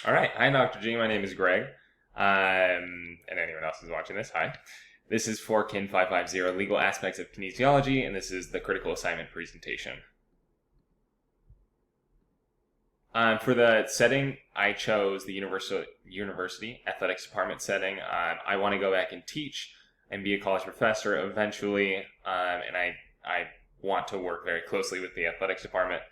All right. Hi, Dr. G. My name is Greg. And anyone else who's watching this, hi. This is for Kin550 Legal Aspects of Kinesiology, and this is the critical assignment presentation. For the setting, I chose the university athletics department setting. I want to go back and teach and be a college professor eventually, and I want to work very closely with the athletics department.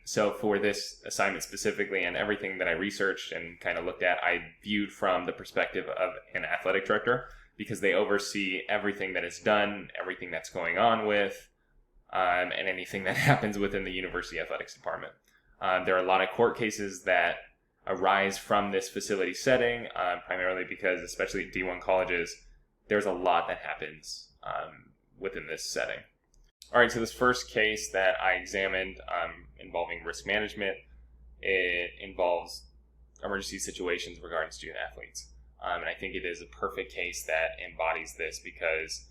So for this assignment specifically and everything that I researched and kind of looked at, I viewed from the perspective of an athletic director because they oversee everything that is done, everything that's going on with, and anything that happens within the university athletics department. There are a lot of court cases that arise from this facility setting, primarily because, especially at D1 colleges, there's a lot that happens within this setting. All right, so this first case that I examined involving risk management, it involves emergency situations regarding student athletes. And I think it is a perfect case that embodies this because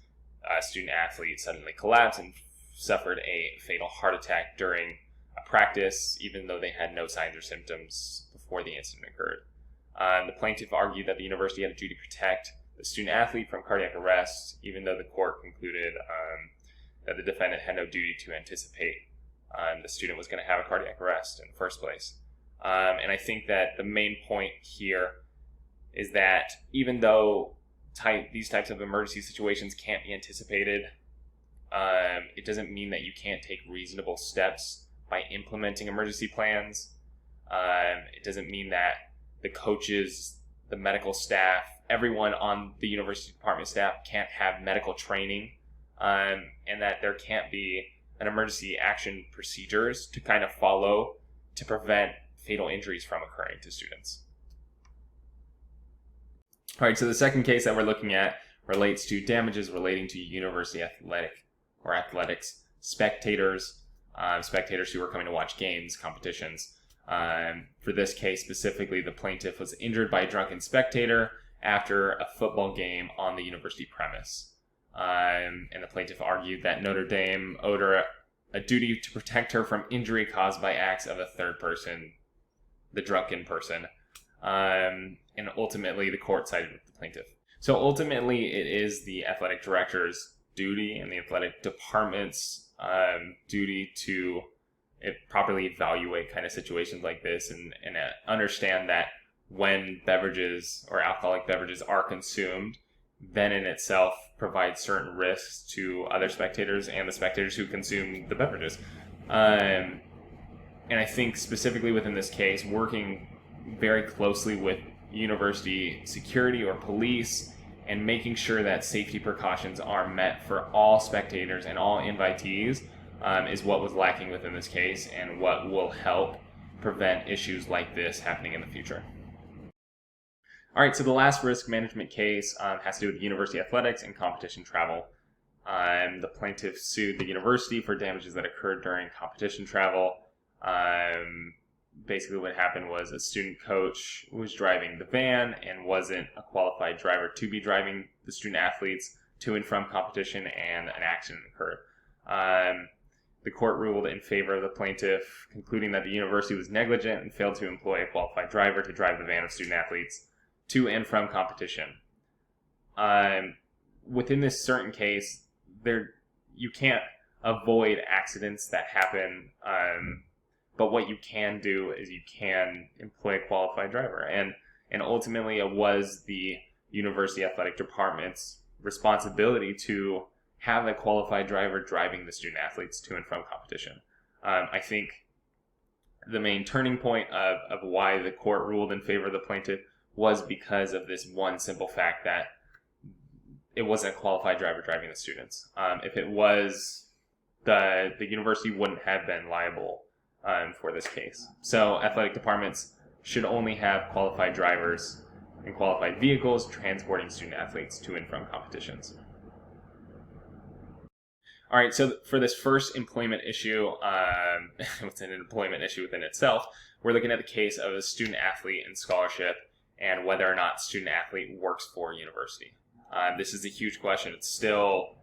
a student athlete suddenly collapsed and suffered a fatal heart attack during a practice, even though they had no signs or symptoms before the incident occurred. The plaintiff argued that the university had a duty to protect the student athlete from cardiac arrest, even though the court concluded that the defendant had no duty to anticipate the student was going to have a cardiac arrest in the first place. And I think that the main point here is that even though these types of emergency situations can't be anticipated, it doesn't mean that you can't take reasonable steps by implementing emergency plans. It doesn't mean that the coaches, the medical staff, everyone on the university department staff can't have medical training, and that there can't be an emergency action procedures to kind of follow to prevent fatal injuries from occurring to students. All right, so the second case that we're looking at relates to damages relating to university athletics spectators, spectators who were coming to watch games, competitions. For this case specifically, the plaintiff was injured by a drunken spectator after a football game on the university premise. And the plaintiff argued that Notre Dame owed her a duty to protect her from injury caused by acts of a third person, the drunken person. And ultimately, the court sided with the plaintiff. So ultimately, it is the athletic director's duty and the athletic department's duty to properly evaluate kind of situations like this and understand that when beverages or alcoholic beverages are consumed, then in itself provides certain risks to other spectators and the spectators who consume the beverages. And I think specifically within this case, working very closely with university security or police and making sure that safety precautions are met for all spectators and all invitees is what was lacking within this case and what will help prevent issues like this happening in the future. All right, so the last risk management case has to do with university athletics and competition travel. The plaintiff sued the university for damages that occurred during competition travel. Basically what happened was a student coach was driving the van and wasn't a qualified driver to be driving the student athletes to and from competition, and an accident occurred. The court ruled in favor of the plaintiff, concluding that the university was negligent and failed to employ a qualified driver to drive the van of student athletes to and from competition. Within this certain case, you can't avoid accidents that happen, but what you can do is you can employ a qualified driver. And ultimately, it was the university athletic department's responsibility to have a qualified driver driving the student athletes to and from competition. I think the main turning point of why the court ruled in favor of the plaintiff was because of this one simple fact that it wasn't a qualified driver driving the students. If it was, the university wouldn't have been liable for this case. So athletic departments should only have qualified drivers and qualified vehicles transporting student athletes to and from competitions. All right, so for this first employment issue, it's an employment issue within itself, we're looking at the case of a student athlete and scholarship and whether or not student athlete works for a university. This is a huge question. It's still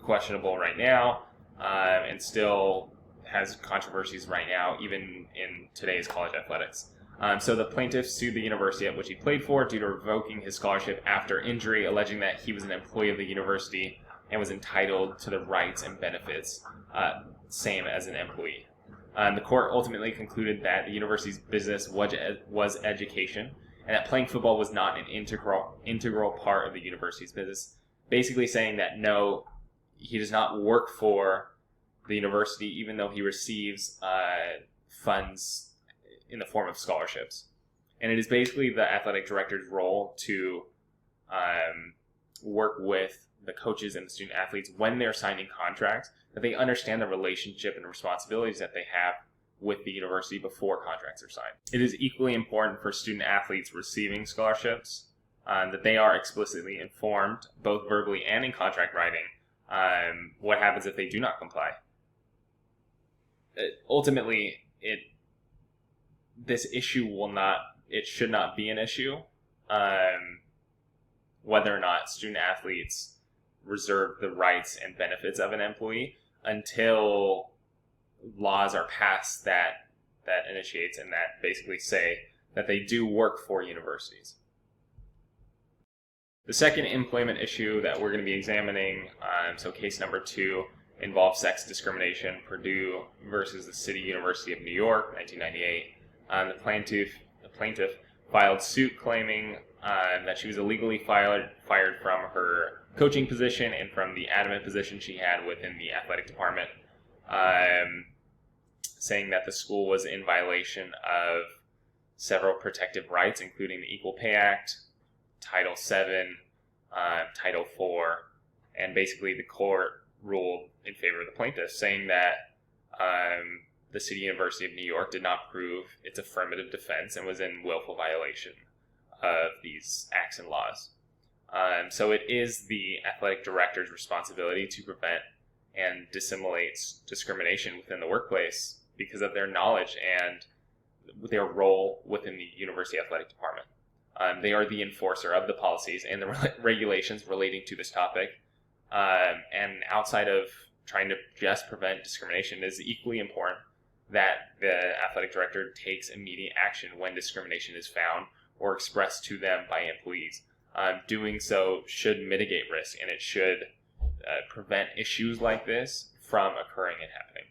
questionable right now, and still has controversies right now, even in today's college athletics. So the plaintiff sued the university at which he played for due to revoking his scholarship after injury, alleging that he was an employee of the university and was entitled to the rights and benefits same as an employee. The court ultimately concluded that the university's business was education, and that playing football was not an integral part of the university's business, basically saying that no, he does not work for the university even though he receives funds in the form of scholarships. And it is basically the athletic director's role to work with the coaches and the student athletes when they're signing contracts, that they understand the relationship and responsibilities that they have with the university before contracts are signed. It is equally important for student athletes receiving scholarships that they are explicitly informed, both verbally and in contract writing, what happens if they do not comply. Ultimately, this issue should not be an issue, whether or not student athletes reserve the rights and benefits of an employee until laws are passed that initiates and that basically say that they do work for universities. The second employment issue that we're going to be examining, so case number 2, involves sex discrimination, Purdue versus the City University of New York, 1998. The plaintiff filed suit claiming that she was illegally fired from her coaching position and from the admin position she had within the athletic department, saying that the school was in violation of several protective rights, including the Equal Pay Act, Title VII, Title IV, and basically the court ruled in favor of the plaintiff, saying that the City University of New York did not prove its affirmative defense and was in willful violation of these acts and laws. So it is the athletic director's responsibility to prevent and dissimulate discrimination within the workplace because of their knowledge and their role within the university athletic department. They are the enforcer of the policies and the regulations relating to this topic. And outside of trying to just prevent discrimination, it is equally important that the athletic director takes immediate action when discrimination is found or expressed to them by employees. Doing so should mitigate risk, and it should prevent issues like this from occurring and happening.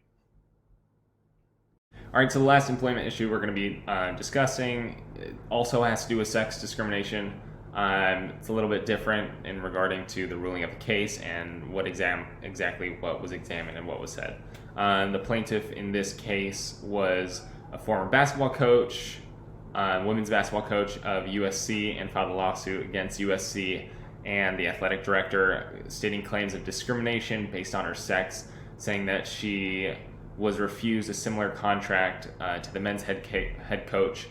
All right, so the last employment issue we're going to be discussing also has to do with sex discrimination. It's a little bit different in regarding to the ruling of the case and exactly what was examined and what was said. The plaintiff in this case was a former basketball coach, women's basketball coach of USC, and filed a lawsuit against USC and the athletic director, stating claims of discrimination based on her sex, saying that she was refused a similar contract to the men's head coach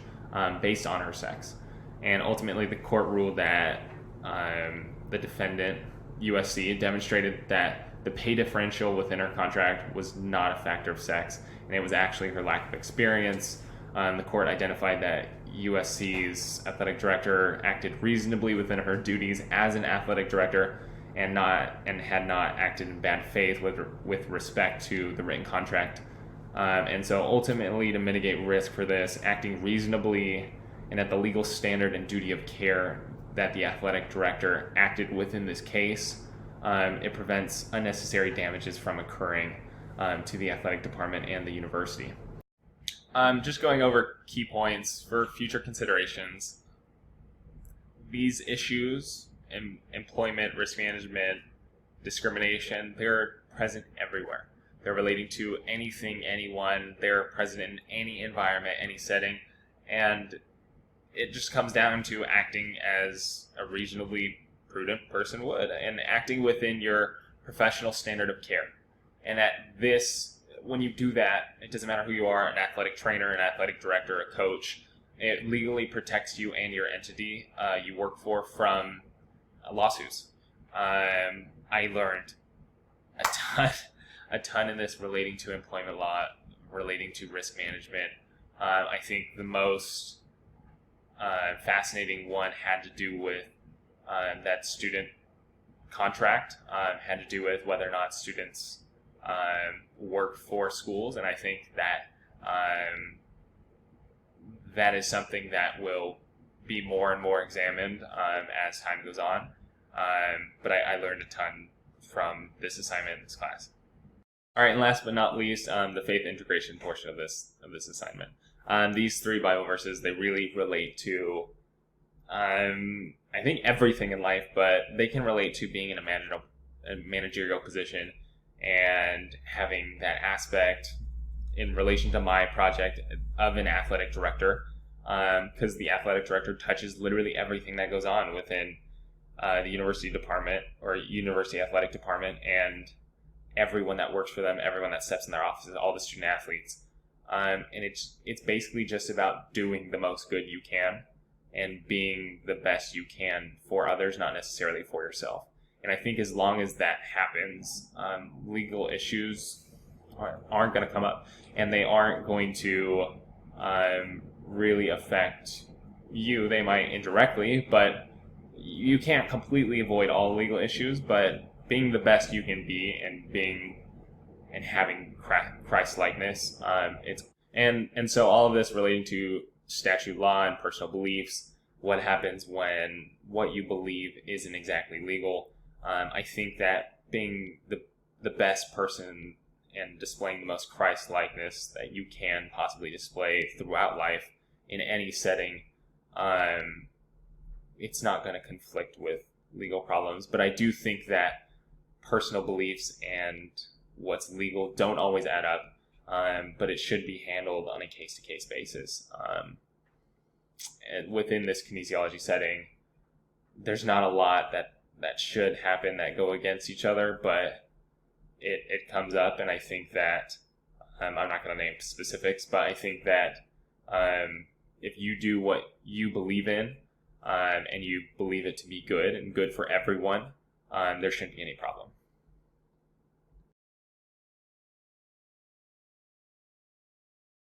based on her sex. And ultimately, the court ruled that the defendant, USC, demonstrated that the pay differential within her contract was not a factor of sex, and it was actually her lack of experience. The court identified that USC's athletic director acted reasonably within her duties as an athletic director and had not acted in bad faith with respect to the written contract. And so ultimately, to mitigate risk for this, acting reasonably and at the legal standard and duty of care that the athletic director acted within this case, it prevents unnecessary damages from occurring to the athletic department and the university. Just going over key points for future considerations. These issues, employment, risk management, discrimination, they're present everywhere. They're relating to anything, anyone. They're present in any environment, any setting. And it just comes down to acting as a reasonably prudent person would and acting within your professional standard of care. And when you do that, it doesn't matter who you are, an athletic trainer, an athletic director, a coach, it legally protects you and your entity you work for from lawsuits. I learned a ton in this relating to employment law, relating to risk management. I think the most fascinating one had to do with that student contract, had to do with whether or not students work for schools, and I think that that is something that will be more and more examined as time goes on. But I learned a ton from this assignment in this class. All right, and last but not least, the faith integration portion of this assignment. These 3 Bible verses, they really relate to, I think, everything in life, but they can relate to being in a managerial position and having that aspect in relation to my project of an athletic director, because the athletic director touches literally everything that goes on within the university department or university athletic department, and everyone that works for them, everyone that steps in their offices, all the student athletes. And it's basically just about doing the most good you can and being the best you can for others, not necessarily for yourself. And I think as long as that happens, legal issues aren't going to come up, and they aren't going to really affect you. They might indirectly, but you can't completely avoid all legal issues. But being the best you can be and having Christ-likeness, and so all of this relating to statute law and personal beliefs, what happens when what you believe isn't exactly legal. I think that being the best person and displaying the most Christ-likeness that you can possibly display throughout life in any setting, it's not going to conflict with legal problems. But I do think that personal beliefs and what's legal don't always add up, but it should be handled on a case-to-case basis. And within this kinesiology setting, there's not a lot that should happen that go against each other, but it comes up, and I think that, I'm not going to name specifics, but I think that if you do what you believe in, and you believe it to be good and good for everyone, there shouldn't be any problem.